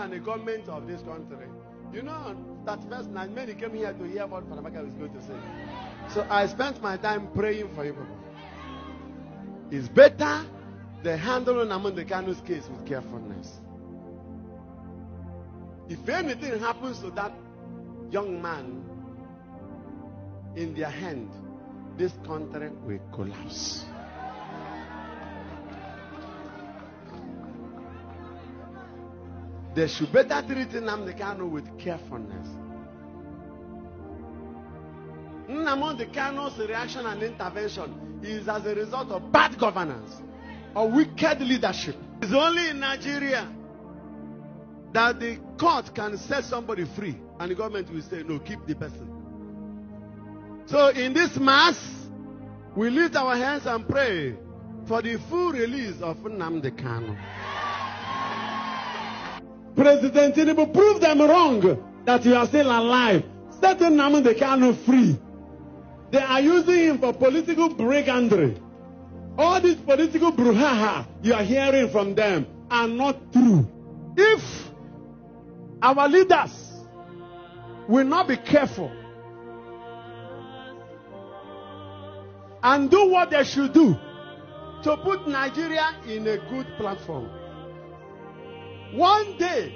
and the government of this country, you know that first night, many came here to hear what Fanamaka was going to say. So I spent my time praying for you people. It's better they handle Nnamdi Kanu's case with carefulness. If anything happens to that young man in their hand, this country will collapse. They should better treat Nnamdi Kanu with carefulness. Nnamdi Kanu's reaction and intervention is as a result of bad governance or wicked leadership. It's only in Nigeria that the court can set somebody free and the government will say, no, keep the person. So in this mass, we lift our hands and pray for the full release of Nnamdi Kanu. President Tinubu, prove them wrong that you are still alive. Set Nnamdi Kanu free. They are using him for political brigandry. All this political brouhaha you are hearing from them are not true. If our leaders will not be careful and do what they should do to put Nigeria in a good platform, one day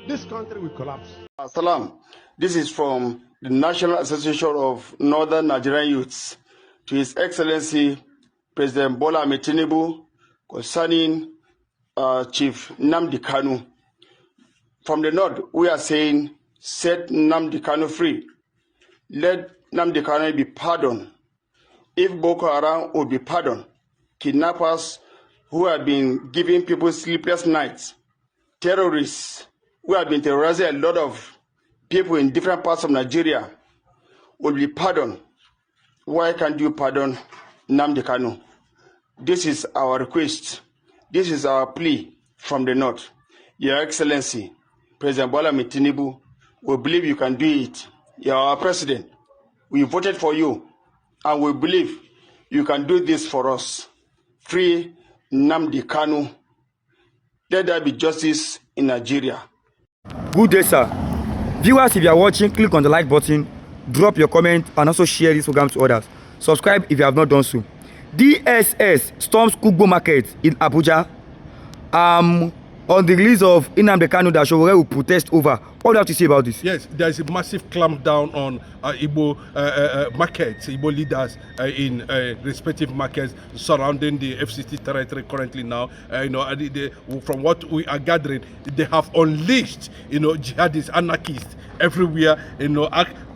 this country will collapse. Salam. This is from the National Association of Northern Nigerian Youths to His Excellency President Bola Ahmed Tinubu concerning Chief Nnamdi Kanu. From the north, we are saying, set Nnamdi Kanu free. Let Nnamdi Kanu be pardoned. If Boko Haram will be pardoned, kidnappers who have been giving people sleepless nights, terrorists who have been terrorizing a lot of people in different parts of Nigeria will be pardoned. Why can't you pardon Nnamdi Kanu? This is our request. This is our plea from the north. Your Excellency, President Bola Ahmed Tinubu, we believe you can do it. You are our president. We voted for you, and we believe you can do this for us. Free Nnamdi Kanu. Let there be justice in Nigeria. Good day, sir. Viewers, if you are watching, click on the like button, drop your comment, and also share this program to others. Subscribe if you have not done so. DSS storms Kugbo Market in Abuja on the release of Nnamdi Kanu that Showore will protest over. What do you have to say about this? Yes, there is a massive clampdown on Igbo markets, Igbo leaders in respective markets surrounding the FCT territory currently now. From what we are gathering, they have unleashed, jihadists, anarchists everywhere.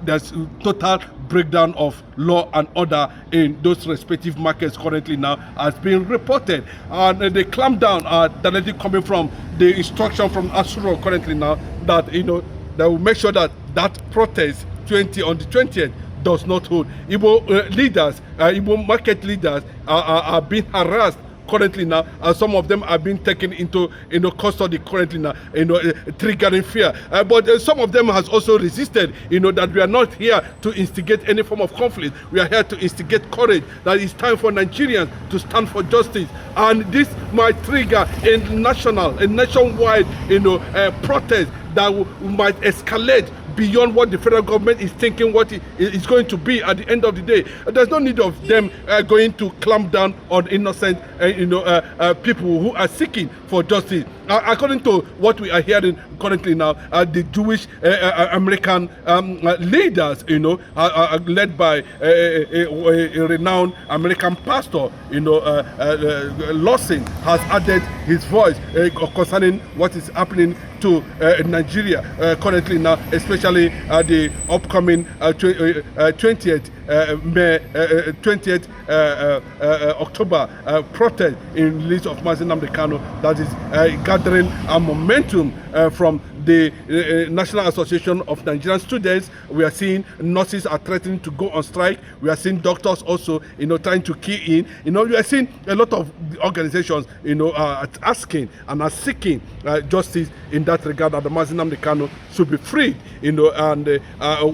There's total breakdown of law and order in those respective markets currently now has been reported. And the clampdown are directly coming from the instruction from Asuro currently now that that will make sure that protest on the 20th does not hold. Igbo leaders, Igbo market leaders are being harassed currently now, and some of them are being taken into custody currently now, triggering fear. But some of them has also resisted, that we are not here to instigate any form of conflict. We are here to instigate courage. That it's time for Nigerians to stand for justice, and this might trigger a nationwide, protest that might escalate beyond what the federal government is thinking what it is going to be at the end of the day. There's no need of them going to clamp down on innocent people who are seeking for justice. According to what we are hearing currently now, the Jewish American leaders, led by a renowned American pastor, Lawson, has added his voice concerning what is happening to Nigeria currently now, especially the upcoming 20th October protest in release of Nnamdi Kanu that is gathering a momentum from the National Association of Nigerian Students. We are seeing nurses are threatening to go on strike. We are seeing doctors also, trying to key in. We are seeing a lot of organizations, are asking and are seeking justice in that regard, that the Nnamdi Kanu should be freed, and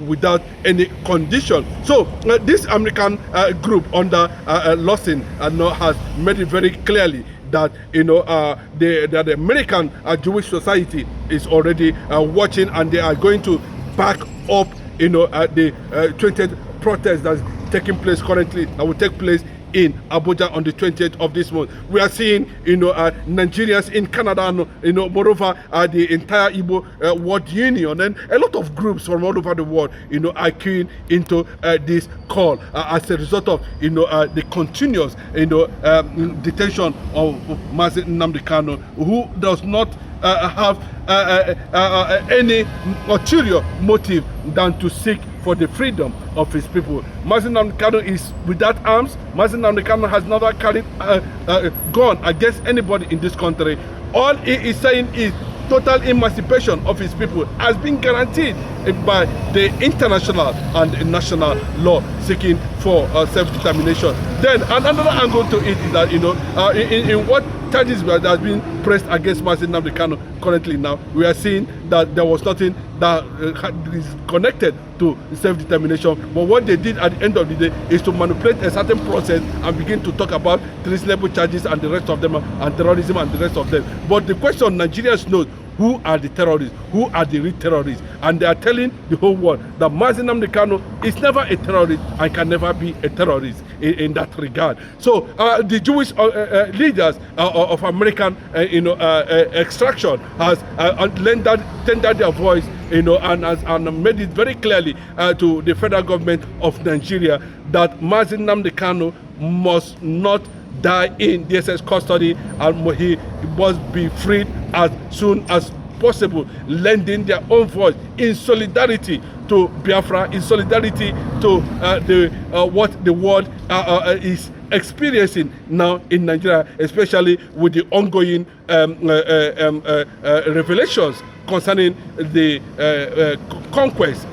without any condition. So this American group under Lawson has made it very clearly that the American Jewish society is already watching, and they are going to back up the 20th protest that's taking place currently, that will take place in Abuja on the 20th of this month. We are seeing, Nigerians in Canada, and, moreover, the entire Igbo World Union, and a lot of groups from all over the world, are keying into this call as a result of, the continuous, detention of Nnamdi Kanu, who does not have any ulterior motive than to seek for the freedom of his people. Nnamdi Kanu is without arms. Nnamdi Kanu has never carried a gun against anybody in this country. All he is saying is total emancipation of his people has been guaranteed by the international and national law seeking for self-determination. Then another angle to it is that, in what charges that has been pressed against Nnamdi Kanu currently now, we are seeing that there was nothing that is connected to self-determination. But what they did at the end of the day is to manipulate a certain process and begin to talk about treasonable charges and the rest of them, and terrorism and the rest of them. But the question Nigerians know, who are the terrorists? Who are the real terrorists? And they are telling the whole world that Nnamdi Kanu is never a terrorist and can never be a terrorist in that regard. So the Jewish leaders of American extraction has tendered their voice, and made it very clearly to the federal government of Nigeria that Nnamdi Kanu must not die in DSS custody, and he must be freed as soon as possible, lending their own voice in solidarity to Biafra, in solidarity to what the world is experiencing now in Nigeria, especially with the ongoing revelations concerning the conquest,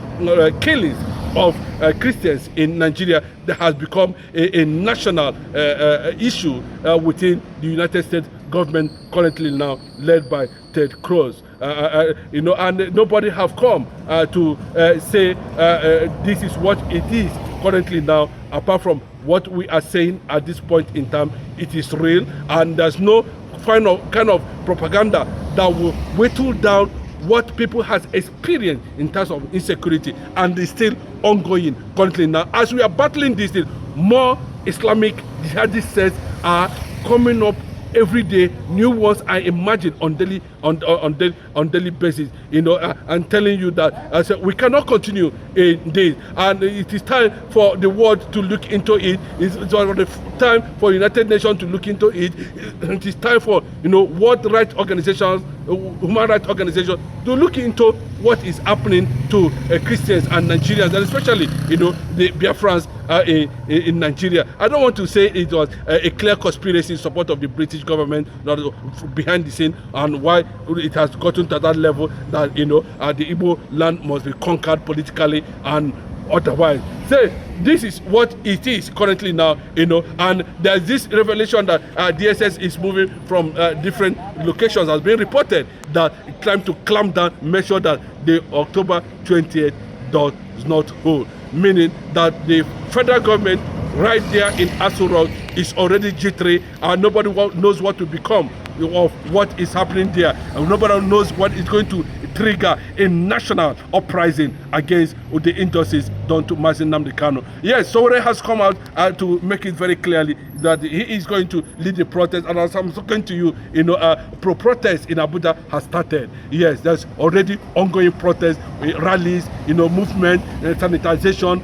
killings of Christians in Nigeria that has become a national issue within the United States government currently now led by Ted Cruz. And nobody have come to say this is what it is currently now, apart from what we are saying at this point in time. It is real, and there's no kind of propaganda that will whittle down what people has experienced in terms of insecurity, and is still ongoing currently now. As we are battling this thing, more Islamic jihadist sets are coming up every day. New ones are emerging on daily basis, and telling you that we cannot continue in this, and it is time for the world to look into it. It's time for United Nations to look into it. It is time for world rights organizations, human rights organizations to look into what is happening to Christians and Nigerians, and especially the Biafrans in Nigeria. I don't want to say it was a clear conspiracy in support of the British government, not behind the scene, and why it has gotten to that level that the Igbo land must be conquered politically and otherwise. So this is what it is currently now, and there's this revelation that DSS is moving from different locations, has been reported, that it trying to clamp down, make sure that the October 20th does not hold, meaning that the federal government right there in Aso Rock is already jittery, and nobody knows what to become of what is happening there, and nobody knows what is going to trigger a national uprising against the injustice done to Nnamdi Kanu. Yes, Sowore has come out to make it very clearly that he is going to lead the protest, and as I'm talking to you, pro-protest in Abuja has started. Yes, there's already ongoing protest, rallies, movement, sanitization,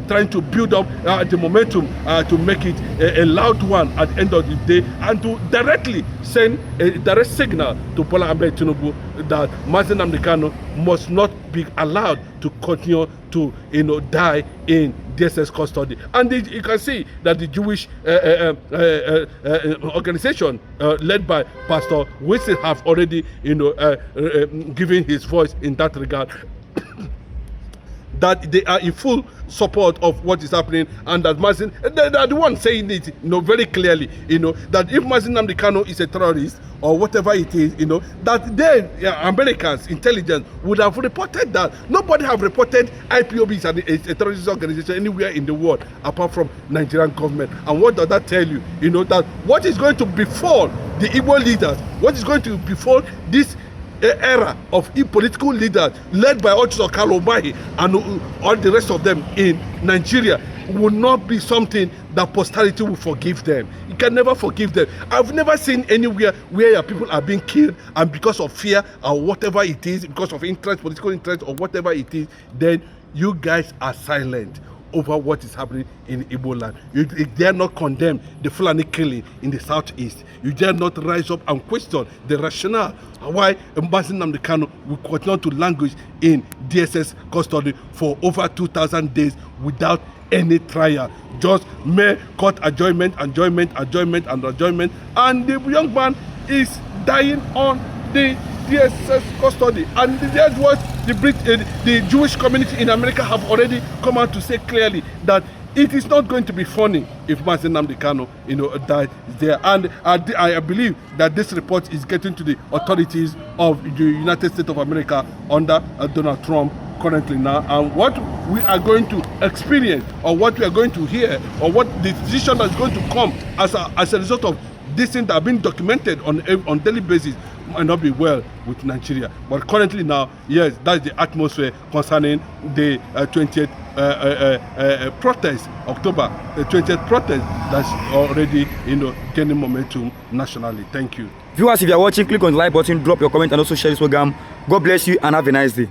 trying to build up the momentum to make it a loud one at the end of the day, and to directly send a direct signal to Bola Ahmed Tinubu that Nnamdi Kanu must not be allowed to continue to die in DSS custody. And you can see that the Jewish organization led by Pastor Wilson have already given his voice in that regard. That they are in full support of what is happening, and that Mazin, they are the ones saying it, very clearly, that if Nnamdi Kanu is a terrorist or whatever it is, that they, Americans, intelligence, would have reported that. Nobody have reported IPOB as a terrorist organization anywhere in the world apart from Nigerian government. And what does that tell you? That what is going to befall the Igbo leaders, what is going to befall this era of political leaders led by Ochiso Kalobahi and all the rest of them in Nigeria will not be something that posterity will forgive them. You can never forgive them. I've never seen anywhere where your people are being killed and because of fear or whatever it is, because of interest, political interest or whatever it is, then you guys are silent over what is happening in Igbo land. You dare not condemn the Fulani killing in the southeast. You dare not rise up and question the rationale why Nnamdi Kanu will continue to languish in DSS custody for over 2,000 days without any trial. Just mere court adjournment, and the young man is dying on the DSS custody. And that's what the Jewish community in America have already come out to say clearly, that it is not going to be funny if Nnamdi Kanu, dies there. And I believe that this report is getting to the authorities of the United States of America under Donald Trump currently now. And what we are going to experience, or what we are going to hear, or what the decision that is going to come as a result of this thing that have been documented on daily basis, might not be well with Nigeria. But currently now, yes, that's the atmosphere concerning the 20th protest, October the 20th protest that's already gaining momentum nationally. Thank you. Viewers, if you are watching, click on the like button, drop your comment and also share this program. God bless you and have a nice day.